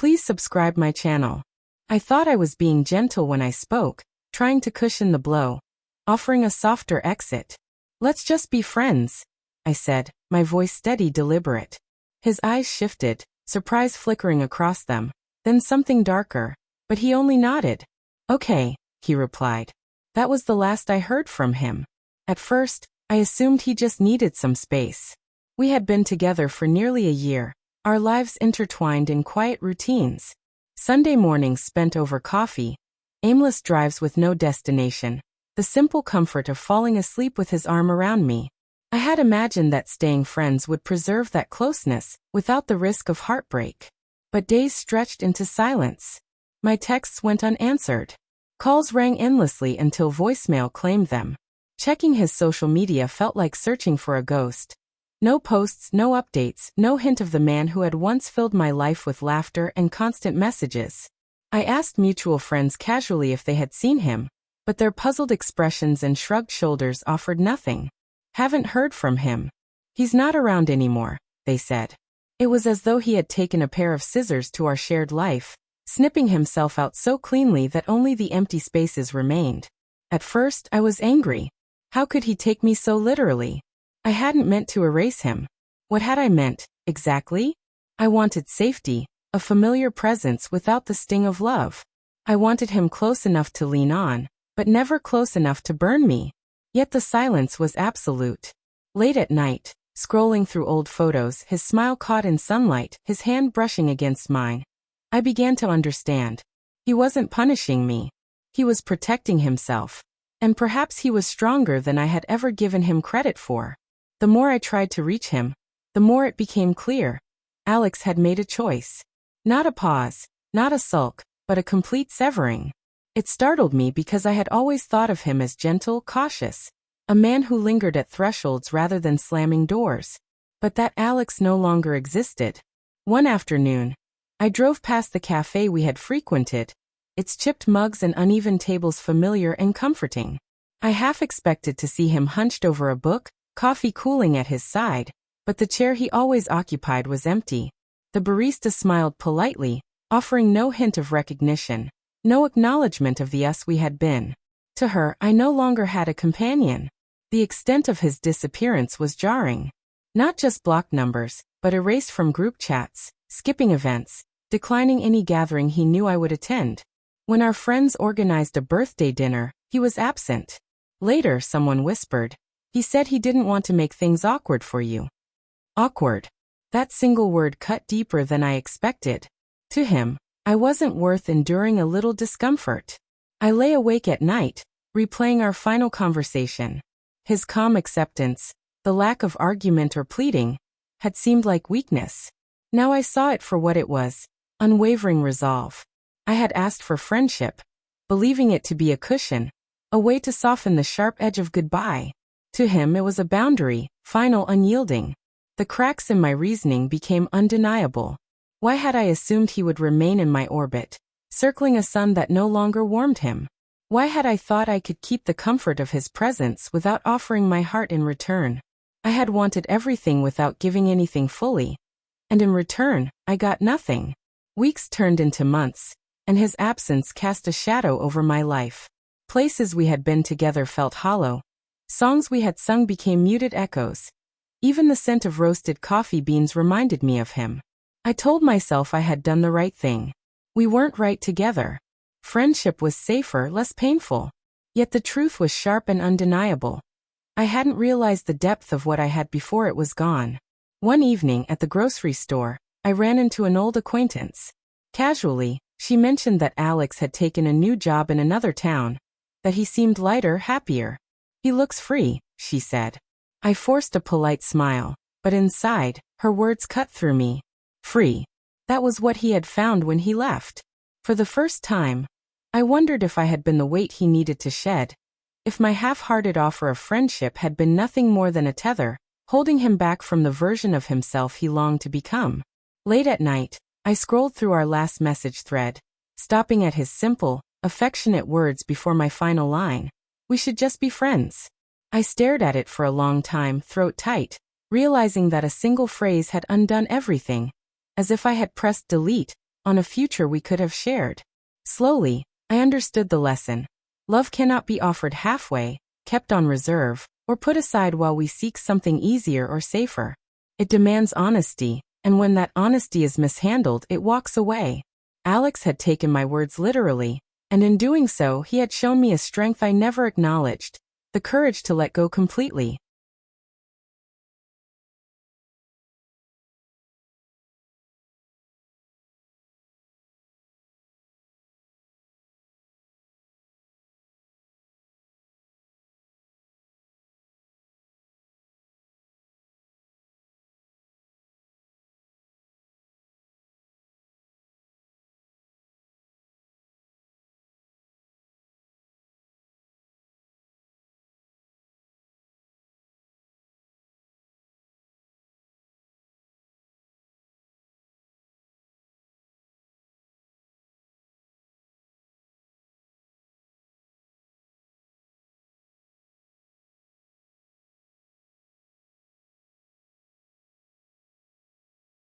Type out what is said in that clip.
Please subscribe my channel. I thought I was being gentle when I spoke, trying to cushion the blow, offering a softer exit. Let's just be friends, I said, my voice steady, deliberate. His eyes shifted, surprise flickering across them, then something darker, but he only nodded. Okay, he replied. That was the last I heard from him. At first, I assumed he just needed some space. We had been together for nearly a year, our lives intertwined in quiet routines. Sunday mornings spent over coffee, aimless drives with no destination, the simple comfort of falling asleep with his arm around me. I had imagined that staying friends would preserve that closeness, without the risk of heartbreak. But days stretched into silence. My texts went unanswered. Calls rang endlessly until voicemail claimed them. Checking his social media felt like searching for a ghost. No posts, no updates, no hint of the man who had once filled my life with laughter and constant messages. I asked mutual friends casually if they had seen him, but their puzzled expressions and shrugged shoulders offered nothing. Haven't heard from him. He's not around anymore, they said. It was as though he had taken a pair of scissors to our shared life, snipping himself out so cleanly that only the empty spaces remained. At first, I was angry. How could he take me so literally? I hadn't meant to erase him. What had I meant, exactly? I wanted safety, a familiar presence without the sting of love. I wanted him close enough to lean on, but never close enough to burn me. Yet the silence was absolute. Late at night, scrolling through old photos, his smile caught in sunlight, his hand brushing against mine. I began to understand. He wasn't punishing me. He was protecting himself. And perhaps he was stronger than I had ever given him credit for. The more I tried to reach him, the more it became clear. Alex had made a choice. Not a pause, not a sulk, but a complete severing. It startled me because I had always thought of him as gentle, cautious, a man who lingered at thresholds rather than slamming doors. But that Alex no longer existed. One afternoon, I drove past the cafe we had frequented, its chipped mugs and uneven tables familiar and comforting. I half expected to see him hunched over a book, coffee cooling at his side, but the chair he always occupied was empty. The barista smiled politely, offering no hint of recognition, no acknowledgement of the us we had been. To her, I no longer had a companion. The extent of his disappearance was jarring. Not just blocked numbers, but erased from group chats, skipping events, declining any gathering he knew I would attend. When our friends organized a birthday dinner, he was absent. Later, someone whispered, "He said he didn't want to make things awkward for you." Awkward. That single word cut deeper than I expected. To him, I wasn't worth enduring a little discomfort. I lay awake at night, replaying our final conversation. His calm acceptance, the lack of argument or pleading, had seemed like weakness. Now I saw it for what it was, unwavering resolve. I had asked for friendship, believing it to be a cushion, a way to soften the sharp edge of goodbye. To him it was a boundary, final, unyielding. The cracks in my reasoning became undeniable. Why had I assumed he would remain in my orbit, circling a sun that no longer warmed him? Why had I thought I could keep the comfort of his presence without offering my heart in return? I had wanted everything without giving anything fully. And in return, I got nothing. Weeks turned into months, and his absence cast a shadow over my life. Places we had been together felt hollow. Songs we had sung became muted echoes. Even the scent of roasted coffee beans reminded me of him. I told myself I had done the right thing. We weren't right together. Friendship was safer, less painful. Yet the truth was sharp and undeniable. I hadn't realized the depth of what I had before it was gone. One evening at the grocery store, I ran into an old acquaintance. Casually, she mentioned that Alex had taken a new job in another town, that he seemed lighter, happier. "He looks free," she said. I forced a polite smile, but inside, her words cut through me. Free. That was what he had found when he left. For the first time, I wondered if I had been the weight he needed to shed, if my half-hearted offer of friendship had been nothing more than a tether, holding him back from the version of himself he longed to become. Late at night, I scrolled through our last message thread, stopping at his simple, affectionate words before my final line. "We should just be friends." I stared at it for a long time, throat tight, realizing that a single phrase had undone everything. As if I had pressed delete, on a future we could have shared. Slowly, I understood the lesson. Love cannot be offered halfway, kept on reserve, or put aside while we seek something easier or safer. It demands honesty, and when that honesty is mishandled, it walks away. Alex had taken my words literally, and in doing so, he had shown me a strength I never acknowledged, the courage to let go completely.